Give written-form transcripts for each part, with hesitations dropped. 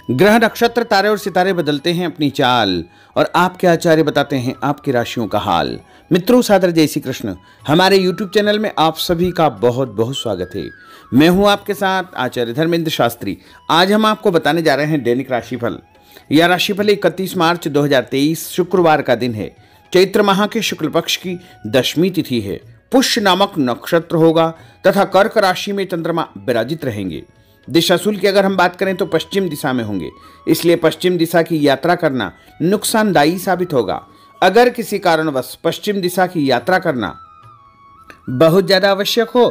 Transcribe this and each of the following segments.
ग्रह नक्षत्र तारे और सितारे बदलते हैं अपनी चाल और आपके आचार्य बताते हैं आपकी राशियों का हाल। मित्रों, सादर जय श्री कृष्ण। हमारे YouTube चैनल में आप सभी का बहुत बहुत स्वागत है। मैं हूं आपके साथ आचार्य धर्मेंद्र शास्त्री। आज हम आपको बताने जा रहे हैं दैनिक राशिफल। यह राशिफल 31 मार्च 2023 शुक्रवार का दिन है। चैत्र माह के शुक्ल पक्ष की दशमी तिथि है। पुष्य नामक नक्षत्र होगा तथा कर्क राशि में चंद्रमा विराजित रहेंगे। दिशाशूल की अगर हम बात करें तो पश्चिम दिशा में होंगे, इसलिए पश्चिम दिशा की यात्रा करना नुकसानदायी साबित होगा। अगर किसी कारणवश पश्चिम दिशा की यात्रा करना बहुत ज्यादा आवश्यक हो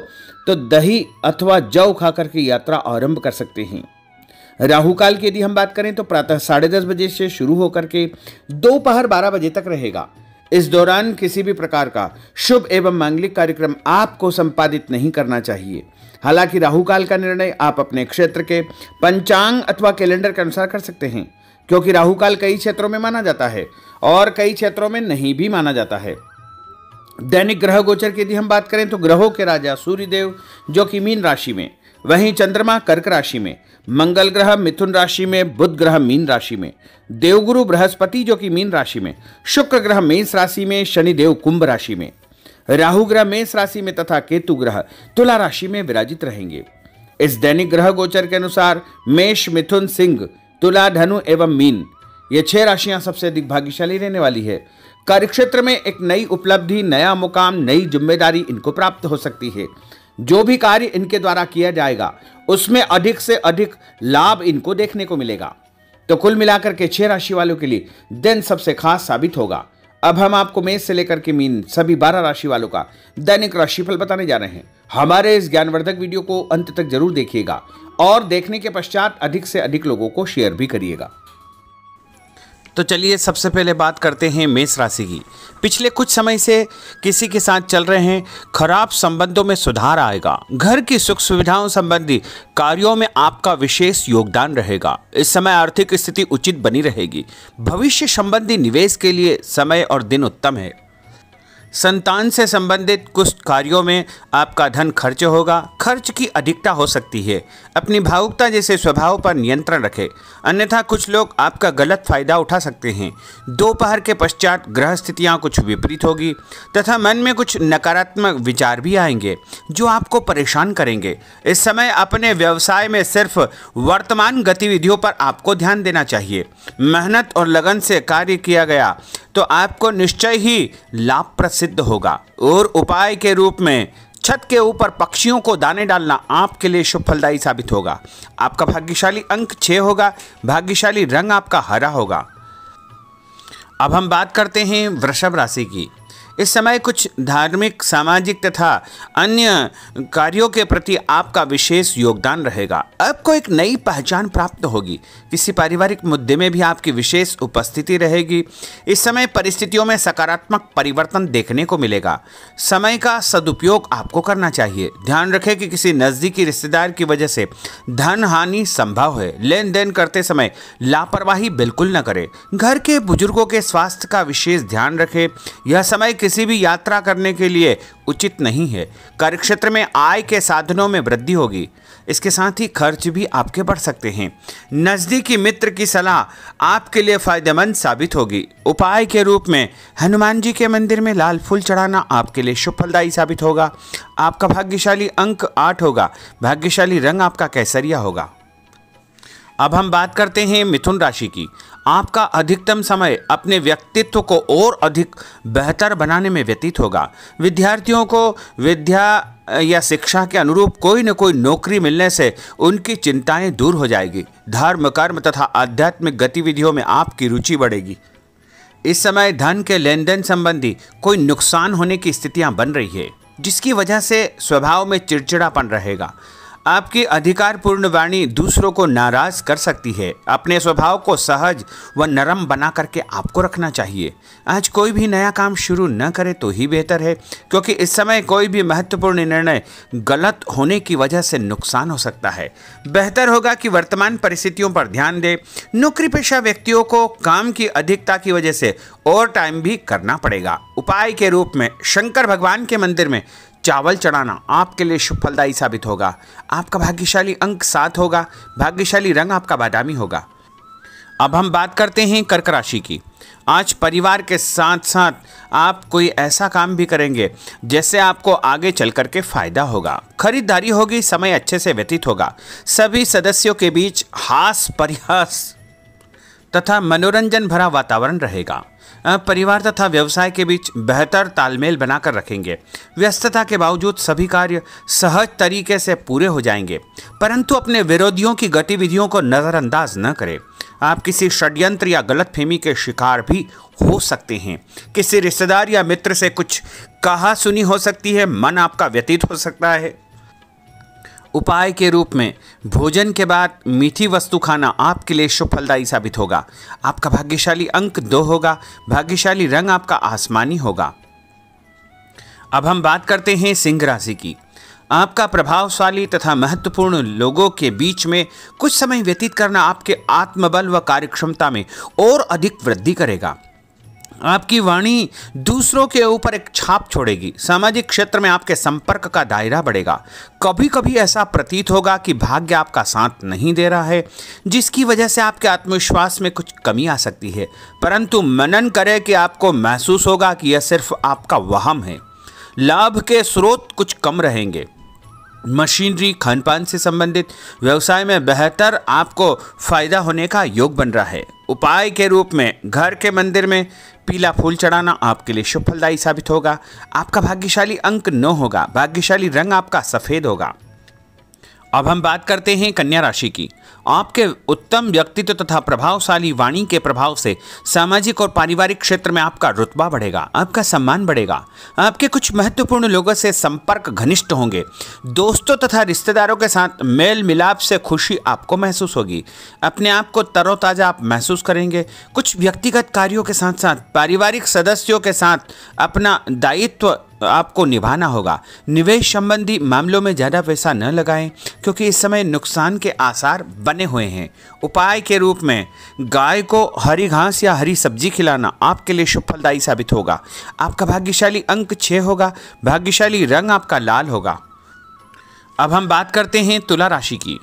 तो दही अथवा जौ खाकर के यात्रा आरंभ कर सकते हैं। राहु काल की यदि हम बात करें तो प्रातः 10:30 बजे से शुरू होकर के दोपहर 12 बजे तक रहेगा। इस दौरान किसी भी प्रकार का शुभ एवं मांगलिक कार्यक्रम आपको संपादित नहीं करना चाहिए। हालांकि राहु काल का निर्णय आप अपने क्षेत्र के पंचांग अथवा कैलेंडर के अनुसार कर सकते हैं, क्योंकि राहु काल कई क्षेत्रों में माना जाता है और कई क्षेत्रों में नहीं भी माना जाता है। दैनिक ग्रह गोचर की यदि हम बात करें तो ग्रहों के राजा सूर्यदेव जो कि मीन राशि में, वहीं चंद्रमा कर्क राशि में, मंगल ग्रह मिथुन राशि में, बुध ग्रह मीन राशि में, देवगुरु बृहस्पति जो कि मीन राशि में, शुक्र ग्रह मेष राशि में, शनिदेव कुंभ राशि में, राहु ग्रह मेष राशि में तथा केतु ग्रह तुला राशि में विराजित रहेंगे। इस दैनिक ग्रह गोचर के अनुसार मेष, मिथुन, सिंह, तुला, धनु एवं मीन ये 6 राशियां सबसे अधिक भाग्यशाली रहने वाली है। कार्यक्षेत्र में एक नई उपलब्धि, नया मुकाम, नई जिम्मेदारी इनको प्राप्त हो सकती है। जो भी कार्य इनके द्वारा किया जाएगा उसमें अधिक से अधिक लाभ इनको देखने को मिलेगा। तो कुल मिलाकर के 6 राशि वालों के लिए दिन सबसे खास साबित होगा। अब हम आपको मेष से लेकर के मीन सभी 12 राशि वालों का दैनिक राशिफल बताने जा रहे हैं। हमारे इस ज्ञानवर्धक वीडियो को अंत तक जरूर देखिएगा और देखने के पश्चात अधिक से अधिक लोगों को शेयर भी करिएगा। तो चलिए सबसे पहले बात करते हैं मेष राशि की। पिछले कुछ समय से किसी के साथ चल रहे हैं खराब संबंधों में सुधार आएगा। घर की सुख सुविधाओं संबंधी कार्यों में आपका विशेष योगदान रहेगा। इस समय आर्थिक स्थिति उचित बनी रहेगी। भविष्य संबंधी निवेश के लिए समय और दिन उत्तम है। संतान से संबंधित कुछ कार्यों में आपका धन खर्च होगा। खर्च की अधिकता हो सकती है। अपनी भावुकता जैसे स्वभाव पर नियंत्रण रखें, अन्यथा कुछ लोग आपका गलत फायदा उठा सकते हैं। दोपहर के पश्चात ग्रह स्थितियाँ कुछ विपरीत होगी तथा मन में कुछ नकारात्मक विचार भी आएंगे जो आपको परेशान करेंगे। इस समय अपने व्यवसाय में सिर्फ वर्तमान गतिविधियों पर आपको ध्यान देना चाहिए। मेहनत और लगन से कार्य किया गया तो आपको निश्चय ही लाभप्रद सिद्ध होगा। और उपाय के रूप में छत के ऊपर पक्षियों को दाने डालना आपके लिए शुभ फलदायी साबित होगा। आपका भाग्यशाली अंक 6 होगा। भाग्यशाली रंग आपका हरा होगा। अब हम बात करते हैं वृषभ राशि की। इस समय कुछ धार्मिक, सामाजिक तथा अन्य कार्यों के प्रति आपका विशेष योगदान रहेगा। आपको एक नई पहचान प्राप्त होगी। किसी पारिवारिक मुद्दे में भी आपकी विशेष उपस्थिति रहेगी। इस समय परिस्थितियों में सकारात्मक परिवर्तन देखने को मिलेगा। समय का सदुपयोग आपको करना चाहिए। ध्यान रखें कि किसी नज़दीकी रिश्तेदार की वजह से धन हानि संभव है। लेन देन करते समय लापरवाही बिल्कुल न करें। घर के बुजुर्गों के स्वास्थ्य का विशेष ध्यान रखें। यह समय किसी भी यात्रा करने के लिए उचित नहीं है। कार्यक्षेत्र में आय के साधनों में वृद्धि होगी। इसके साथ ही खर्च भी आपके बढ़ सकते हैं। नज़दीकी मित्र की सलाह आपके लिए फायदेमंद साबित होगी। उपाय के रूप में हनुमान जी के मंदिर में लाल फूल चढ़ाना आपके लिए शुभ फलदायी साबित होगा। आपका भाग्यशाली अंक 8 होगा। भाग्यशाली रंग आपका केसरिया होगा। अब हम बात करते हैं मिथुन राशि की। आपका अधिकतम समय अपने व्यक्तित्व को और अधिक बेहतर बनाने में व्यतीत होगा। विद्यार्थियों को विद्या या शिक्षा के अनुरूप कोई न कोई नौकरी मिलने से उनकी चिंताएं दूर हो जाएगी। धर्म, कर्म तथा आध्यात्मिक गतिविधियों में आपकी रुचि बढ़ेगी। इस समय धन के लेन देन संबंधी कोई नुकसान होने की स्थितियां बन रही है, जिसकी वजह से स्वभाव में चिड़चिड़ापन रहेगा। आपकी अधिकारपूर्ण वाणी दूसरों को नाराज कर सकती है। अपने स्वभाव को सहज व नरम बना करके आपको रखना चाहिए। आज कोई भी नया काम शुरू न करे तो ही बेहतर है, क्योंकि इस समय कोई भी महत्वपूर्ण निर्णय गलत होने की वजह से नुकसान हो सकता है। बेहतर होगा कि वर्तमान परिस्थितियों पर ध्यान दें। नौकरी पेशा व्यक्तियों को काम की अधिकता की वजह से और टाइम भी करना पड़ेगा। उपाय के रूप में शंकर भगवान के मंदिर में चावल चढ़ाना आपके लिए शुभ फलदायी साबित होगा। आपका भाग्यशाली अंक 7 होगा। भाग्यशाली रंग आपका बादामी होगा। अब हम बात करते हैं कर्क राशि की। आज परिवार के साथ साथ आप कोई ऐसा काम भी करेंगे जिससे आपको आगे चल कर के फायदा होगा। खरीदारी होगी, समय अच्छे से व्यतीत होगा। सभी सदस्यों के बीच हास परिहास तथा मनोरंजन भरा वातावरण रहेगा। परिवार तथा व्यवसाय के बीच बेहतर तालमेल बनाकर रखेंगे। व्यस्तता के बावजूद सभी कार्य सहज तरीके से पूरे हो जाएंगे, परंतु अपने विरोधियों की गतिविधियों को नज़रअंदाज न करें। आप किसी षड्यंत्र या गलतफहमी के शिकार भी हो सकते हैं। किसी रिश्तेदार या मित्र से कुछ कहा सुनी हो सकती है, मन आपका व्यतीत हो सकता है। उपाय के रूप में भोजन के बाद मीठी वस्तु खाना आपके लिए शुभ फलदायी साबित होगा। आपका भाग्यशाली अंक 2 होगा। भाग्यशाली रंग आपका आसमानी होगा। अब हम बात करते हैं सिंह राशि की। आपका प्रभावशाली तथा महत्वपूर्ण लोगों के बीच में कुछ समय व्यतीत करना आपके आत्मबल व कार्यक्षमता में और अधिक वृद्धि करेगा। आपकी वाणी दूसरों के ऊपर एक छाप छोड़ेगी। सामाजिक क्षेत्र में आपके संपर्क का दायरा बढ़ेगा। कभी कभी ऐसा प्रतीत होगा कि भाग्य आपका साथ नहीं दे रहा है, जिसकी वजह से आपके आत्मविश्वास में कुछ कमी आ सकती है, परंतु मनन करें कि आपको महसूस होगा कि यह सिर्फ आपका वहम है। लाभ के स्रोत कुछ कम रहेंगे। मशीनरी, खानपान से संबंधित व्यवसाय में बेहतर आपको फायदा होने का योग बन रहा है। उपाय के रूप में घर के मंदिर में पीला फूल चढ़ाना आपके लिए शुभ फलदायी साबित होगा। आपका भाग्यशाली अंक 9 होगा। भाग्यशाली रंग आपका सफेद होगा। अब हम बात करते हैं कन्या राशि की। आपके उत्तम व्यक्तित्व तथा प्रभावशाली वाणी के प्रभाव से सामाजिक और पारिवारिक क्षेत्र में आपका रुतबा बढ़ेगा, आपका सम्मान बढ़ेगा। आपके कुछ महत्वपूर्ण लोगों से संपर्क घनिष्ठ होंगे। दोस्तों तथा रिश्तेदारों के साथ मेल मिलाप से खुशी आपको महसूस होगी। अपने आप को तरोताजा आप महसूस करेंगे। कुछ व्यक्तिगत कार्यों के साथ साथ पारिवारिक सदस्यों के साथ अपना दायित्व आपको निभाना होगा। निवेश संबंधी मामलों में ज़्यादा पैसा न लगाएं, क्योंकि इस समय नुकसान के आसार बने हुए हैं। उपाय के रूप में गाय को हरी घास या हरी सब्जी खिलाना आपके लिए शुभ फलदायी साबित होगा। आपका भाग्यशाली अंक 6 होगा। भाग्यशाली रंग आपका लाल होगा। अब हम बात करते हैं तुला राशि की।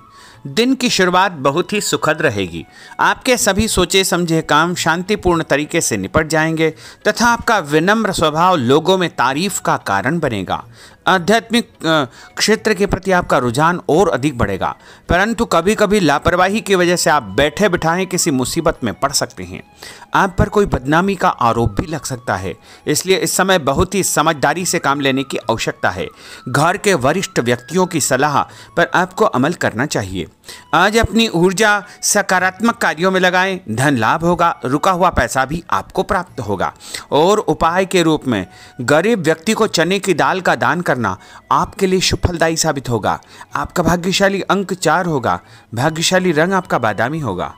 दिन की शुरुआत बहुत ही सुखद रहेगी। आपके सभी सोचे समझे काम शांतिपूर्ण तरीके से निपट जाएंगे तथा आपका विनम्र स्वभाव लोगों में तारीफ का कारण बनेगा। आध्यात्मिक क्षेत्र के प्रति आपका रुझान और अधिक बढ़ेगा, परंतु कभी कभी लापरवाही की वजह से आप बैठे बिठाए किसी मुसीबत में पड़ सकते हैं। आप पर कोई बदनामी का आरोप भी लग सकता है, इसलिए इस समय बहुत ही समझदारी से काम लेने की आवश्यकता है। घर के वरिष्ठ व्यक्तियों की सलाह पर आपको अमल करना चाहिए। आज अपनी ऊर्जा सकारात्मक कार्यों में लगाएं। धन लाभ होगा। रुका हुआ पैसा भी आपको प्राप्त होगा। और उपाय के रूप में गरीब व्यक्ति को चने की दाल का दान करना आपके लिए शुभ फलदायी साबित होगा। आपका भाग्यशाली अंक 4 होगा। भाग्यशाली रंग आपका बादामी होगा।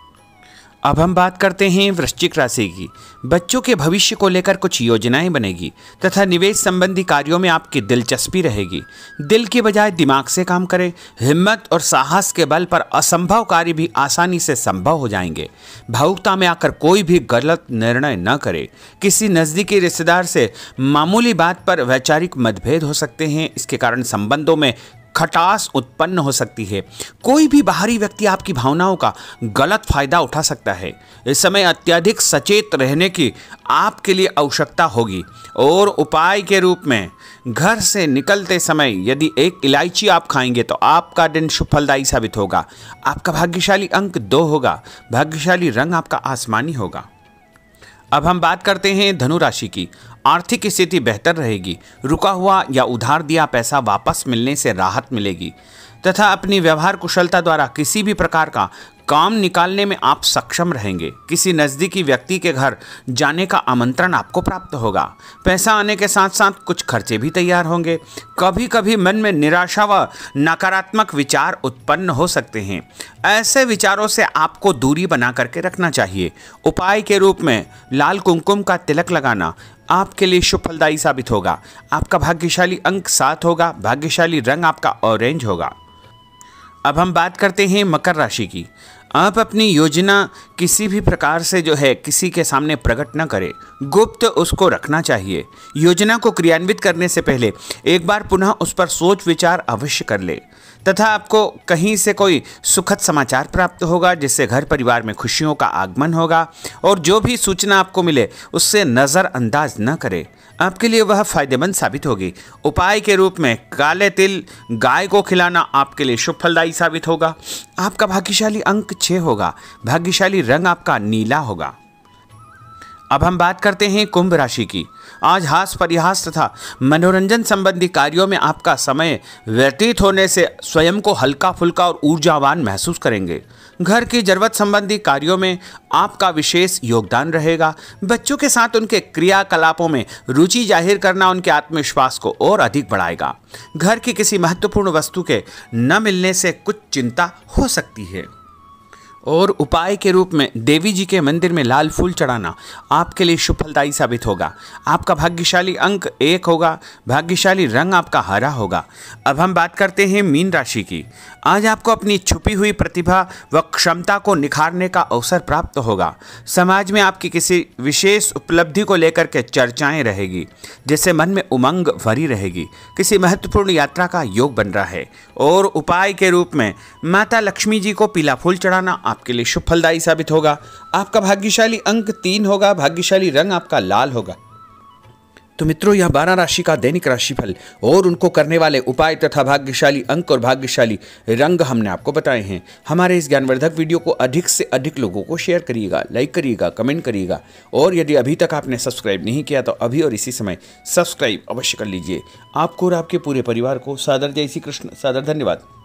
अब हम बात करते हैं वृश्चिक राशि की। बच्चों के भविष्य को लेकर कुछ योजनाएं बनेगी तथा निवेश संबंधी कार्यों में आपकी दिलचस्पी रहेगी। दिल की बजाय दिमाग से काम करें। हिम्मत और साहस के बल पर असंभव कार्य भी आसानी से संभव हो जाएंगे। भावुकता में आकर कोई भी गलत निर्णय न करें। किसी नज़दीकी रिश्तेदार से मामूली बात पर वैचारिक मतभेद हो सकते हैं। इसके कारण संबंधों में खटास उत्पन्न हो सकती है। कोई भी बाहरी व्यक्ति आपकी भावनाओं का गलत फायदा उठा सकता है। इस समय अत्यधिक सचेत रहने की आपके लिए आवश्यकता होगी। और उपाय के रूप में घर से निकलते समय यदि एक इलायची आप खाएंगे तो आपका दिन शुभ फलदायी साबित होगा। आपका भाग्यशाली अंक 2 होगा। भाग्यशाली रंग आपका आसमानी होगा। अब हम बात करते हैं धनु राशि की। आर्थिक स्थिति बेहतर रहेगी। रुका हुआ या उधार दिया पैसा वापस मिलने से राहत मिलेगी तथा अपनी व्यवहार कुशलता द्वारा किसी भी प्रकार का काम निकालने में आप सक्षम रहेंगे। किसी नज़दीकी व्यक्ति के घर जाने का आमंत्रण आपको प्राप्त होगा। पैसा आने के साथ साथ कुछ खर्चे भी तैयार होंगे। कभी कभी मन में निराशा व नकारात्मक विचार उत्पन्न हो सकते हैं। ऐसे विचारों से आपको दूरी बना करके रखना चाहिए। उपाय के रूप में लाल कुमकुम का तिलक लगाना आपके लिए शुभ फलदायी साबित होगा। आपका भाग्यशाली अंक 7 होगा। भाग्यशाली रंग आपका ऑरेंज होगा। अब हम बात करते हैं मकर राशि की। आप अपनी योजना किसी भी प्रकार से किसी के सामने प्रकट न करें। गुप्त उसको रखना चाहिए। योजना को क्रियान्वित करने से पहले एक बार पुनः उस पर सोच विचार अवश्य कर ले। तथा आपको कहीं से कोई सुखद समाचार प्राप्त होगा, जिससे घर परिवार में खुशियों का आगमन होगा। और जो भी सूचना आपको मिले उससे नज़रअंदाज न करें, आपके लिए वह फायदेमंद साबित होगी। उपाय के रूप में काले तिल गाय को खिलाना आपके लिए शुभ फलदायी साबित होगा। आपका भाग्यशाली अंक 6 होगा। भाग्यशाली रंग आपका नीला होगा। अब हम बात करते हैं कुंभ राशि की। आज हास परिहास तथा मनोरंजन संबंधी कार्यों में आपका समय व्यतीत होने से स्वयं को हल्का फुल्का और ऊर्जावान महसूस करेंगे। घर की जरूरत संबंधी कार्यों में आपका विशेष योगदान रहेगा। बच्चों के साथ उनके क्रियाकलापों में रुचि जाहिर करना उनके आत्मविश्वास को और अधिक बढ़ाएगा। घर की किसी महत्वपूर्ण वस्तु के न मिलने से कुछ चिंता हो सकती है। और उपाय के रूप में देवी जी के मंदिर में लाल फूल चढ़ाना आपके लिए शुभ फलदायी साबित होगा। आपका भाग्यशाली अंक 1 होगा। भाग्यशाली रंग आपका हरा होगा। अब हम बात करते हैं मीन राशि की। आज आपको अपनी छुपी हुई प्रतिभा व क्षमता को निखारने का अवसर प्राप्त होगा। समाज में आपकी किसी विशेष उपलब्धि को लेकर के चर्चाएं रहेगी, जिससे मन में उमंग भरी रहेगी। किसी महत्वपूर्ण यात्रा का योग बन रहा है। और उपाय के रूप में माता लक्ष्मी जी को पीला फूल चढ़ाना आपके लिए शुभ फलदायी साबित होगा। आपका भाग्यशाली अंक 3 होगा। भाग्यशाली रंग आपका लाल होगा। तो मित्रों, यह 12 राशि का दैनिक राशिफल और उनको करने वाले उपाय तथा भाग्यशाली अंक और भाग्यशाली रंग हमने आपको बताए हैं। हमारे इस ज्ञानवर्धक वीडियो को अधिक से अधिक लोगों को शेयर करिएगा, लाइक करिएगा, कमेंट करिएगा। और यदि अभी तक आपने सब्सक्राइब नहीं किया तो अभी और इसी समय सब्सक्राइब अवश्य कर लीजिए। आपको और आपके पूरे परिवार को सादर जय श्री कृष्ण, सादर धन्यवाद।